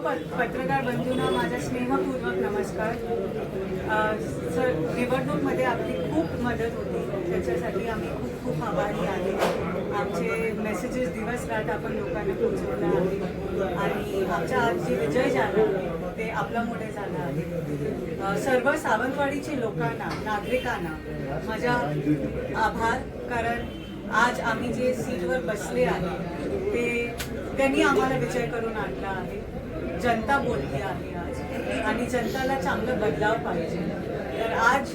पत्रकार बंधूंना माझा स्नेहपूर्वक नमस्कार. सर, निवडणूकमध्ये आपली खूप मदत होती, त्याच्यासाठी आम्ही खूप खूप आभारी आहे. आमचे मेसेजेस दिवस रात आपण लोकांना पोहोचवलं आहे आणि आमचा आज जे विजय झाला आहे ते आपल्यामुळे झाला आहे. सर्व सावंतवाडीच्या लोकांना, नागरिकांना माझा आभार, कारण आज आम्ही जे सीटवर बसले आहे ते त्यांनी आम्हाला विजय करून आणला आहे. जनता बोलती आहे आज आणि जनताला चांगलं बदलाव पाहिजे. तर आज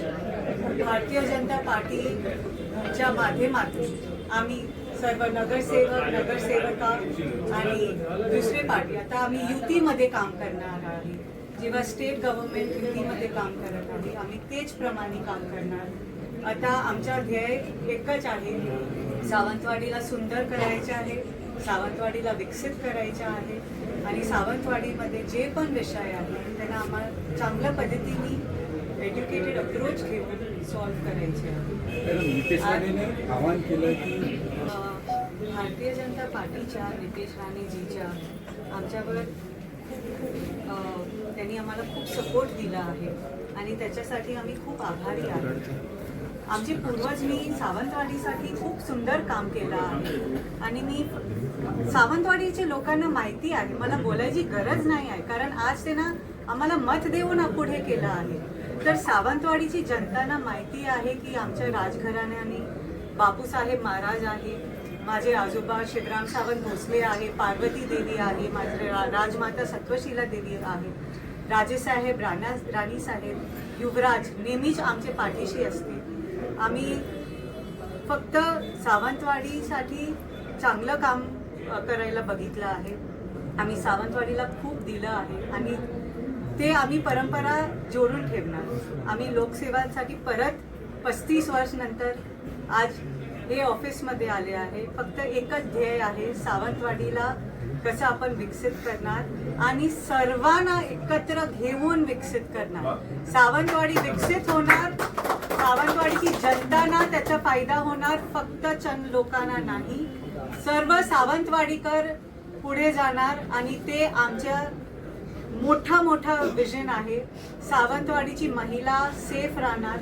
भारतीय जनता पार्टीच्या माध्यमातून आम्ही सर्व नगरसेवक, नगरसेवका आणि दुसरे पार्टी आता आम्ही युतीमध्ये काम करणार आहे. जेव्हा स्टेट गव्हर्नमेंट युतीमध्ये काम करत आहे आम्ही तेच प्रमाणे काम करणार. आता आमचा ध्येय एकच आहे, सावंतवाडीला सुंदर करायचे आहे, सावंतवाडीला विकसित करायचं आहे आणि सावंतवाडीमध्ये जे पण विषय आहे त्यांना आम्हाला चांगल्या पद्धतीने एज्युकेटेड अप्रोच घेऊन सॉल्व्ह करायचे आहे. आवाहन केलं की भारतीय जनता पार्टीच्या नितेश राणेजीच्या आमच्यावर त्यांनी आम्हाला खूप सपोर्ट दिला आहे आणि त्याच्यासाठी आम्ही खूप आभारी आहोत. आमचे पूर्वजांनी सावंतवाडीसाठी खूप सुंदर काम केलं आहे आणि मी सावंतवाडीच्या लोकांना माहिती आहे, मला बोलायची गरज नाही आहे, कारण आज ते ना आम्हाला मत देऊन पुढे केलं आहे. तर सावंतवाडीची जनतांना माहिती आहे की आमच्या राजघराण्याने बापूसाहेब महाराज आहे, माझे आजोबा शिवराम सावंत भोसले आहे, पार्वती देवी आहे, माझे राजमाता सत्वशीला देवी आहे, राजेसाहेब, राणीसाहेब, युवराज नेहमीच आमच्या पाठीशी असते. आम्ही फक्त सावंतवाडीसाठी चांगलं काम करायला बघितलं आहे. आम्ही सावंतवाडीला खूप दिलं आहे आणि ते आम्ही परंपरा जोडून ठेवणार. आम्ही लोकसेवासाठी परत 35 वर्ष नंतर आज हे ऑफिसमध्ये आले आहे. फक्त एकच ध्येय आहे, सावंतवाडीला कसं आपण विकसित करणार आणि सर्वांना एकत्र घेऊन विकसित करणार. सावंतवाडी विकसित होणार, सावंतवाडीची जनतांना त्याचा फायदा होणार, फक्त चंद लोकांना नाही. सर्व सावंतवाडीकर पुढे जाणार आणि ते आमच्या मोठा विजन आहे. सावंतवाडीची महिला सेफ राहणार.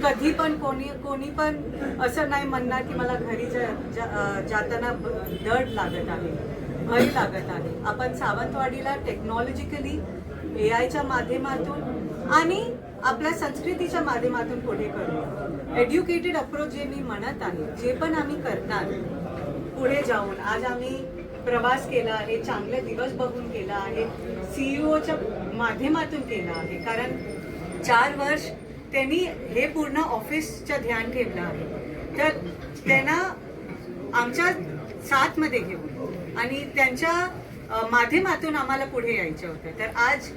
कधी पण कोणी पण असं नाही म्हणणार की मला घरी जाताना डर लागत आहे, भय लागत आहे. आपण सावंतवाडीला टेक्नॉलॉजिकली AIच्या माध्यमातून आणि आपल्या संस्कृतीच्या माध्यमातून पुढे करू. एज्युकेटेड अप्रोच जे मी म्हणत आहे, जे पण आम्ही करणार पुढे जाऊन, आज आम्ही प्रवास केला आहे, चांगले दिवस बघून केला आहे, CEOच्या माध्यमातून केला आहे, कारण 4 वर्ष त्यांनी हे पूर्ण ऑफिसचं ध्यान ठेवलं आहे. तर त्यांना आमच्या साथमध्ये घेऊन आणि त्यांच्या माध्यमातून आम्हाला पुढे यायचं होतं. तर आज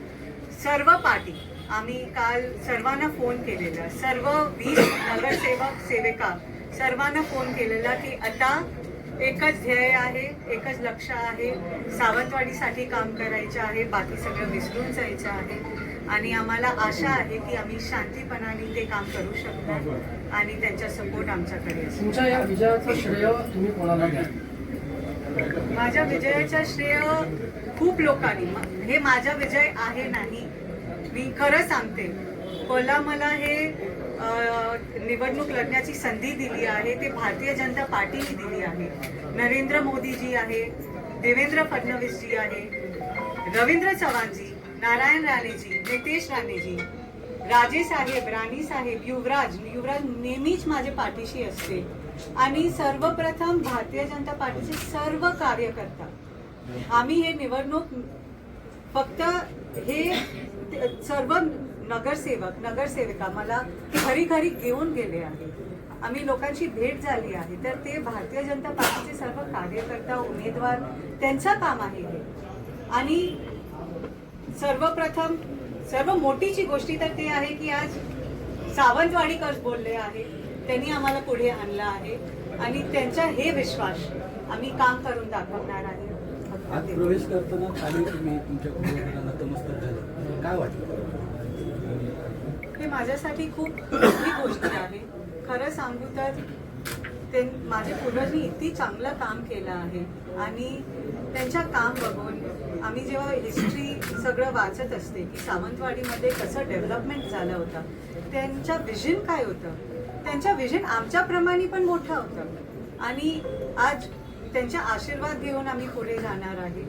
सर्व पार्टी, आम्ही काल सर्वांना फोन केलेला, सर्व 20 नगरसेवक सेविका सर्वांना फोन केलेला की आता एकच ध्येय आहे, एकच लक्ष आहे, सावंतवाडीसाठी काम करायचं आहे, बाकी सगळं विसरून जायचं आहे आणि आम्हाला आशा आहे की आम्ही शांतीपणाने ते काम करू शकतो आणि त्यांचा सपोर्ट आमच्याकडे असेल. तुमच्या या विजयाचं श्रेय तुम्ही कोणाला द्या? माझ्या विजयाचा श्रेय खूप लोकांनी, हे माझा विजय आहे नाही, मी खरं सांगते. मला हे निवडणूक लढण्याची संधी दिली आहे ते भारतीय जनता पार्टीने दिली आहे. नरेंद्र मोदीजी आहे, देवेंद्र फडणवीसजी आहे, रवींद्र चव्हाणजी, नारायण राणेजी, नितेश राणेजी, राजेसाहेब, राणीसाहेब, युवराज नेहमीच माझ्या पाठीशी असते आणि सर्वप्रथम भारतीय जनता पार्टीचे सर्व कार्यकर्ता. आम्ही हे निवडणूक फक्त हे सर्व नगरसेवक, नगरसेविका मला घरी घेऊन गेले आहे. आम्ही लोकांची भेट झाली आहे. तर ते भारतीय जनता पार्टीचे सर्व कार्यकर्ता, उमेदवार, त्यांचं काम आहे हे. आणि सर्वप्रथम सर्व मोठीची गोष्टी तर ते आहे की आज सावंतवाडीकर बोलले आहे, त्यांनी आम्हाला पुढे आणलं आहे आणि त्यांचा हे विश्वास आम्ही काम करून दाखवणार आहे. आज प्रवेश करताना खाली तुम्ही तुमच्या कुटुंबियांना नतमस्तक झालं, काय वाटलं? हे माझ्यासाठी खूप मोठी गोष्ट आहे. खरं सांगू तर ते माझे पूर्वजांनी इतकी चांगलं काम केलं आहे आणि त्यांच्या काम बघून आम्ही जेव्हा हिस्ट्री सगळं वाचत असते की सावंतवाडीमध्ये कसं डेव्हलपमेंट झालं होतं, त्यांच्या विजन काय होतं, त्यांच्या विजन आमच्याप्रमाणे पण मोठं होतं आणि आज त्यांचा आशीर्वाद घेऊन आम्ही पुढे जाणार आहे.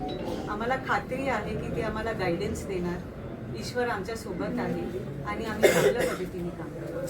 आम्हाला खात्री आहे की ते आम्हाला गायडन्स देणार. ईश्वर आमच्या सोबत आहे आणि आम्ही चांगल्या पद्धतीने काम करू.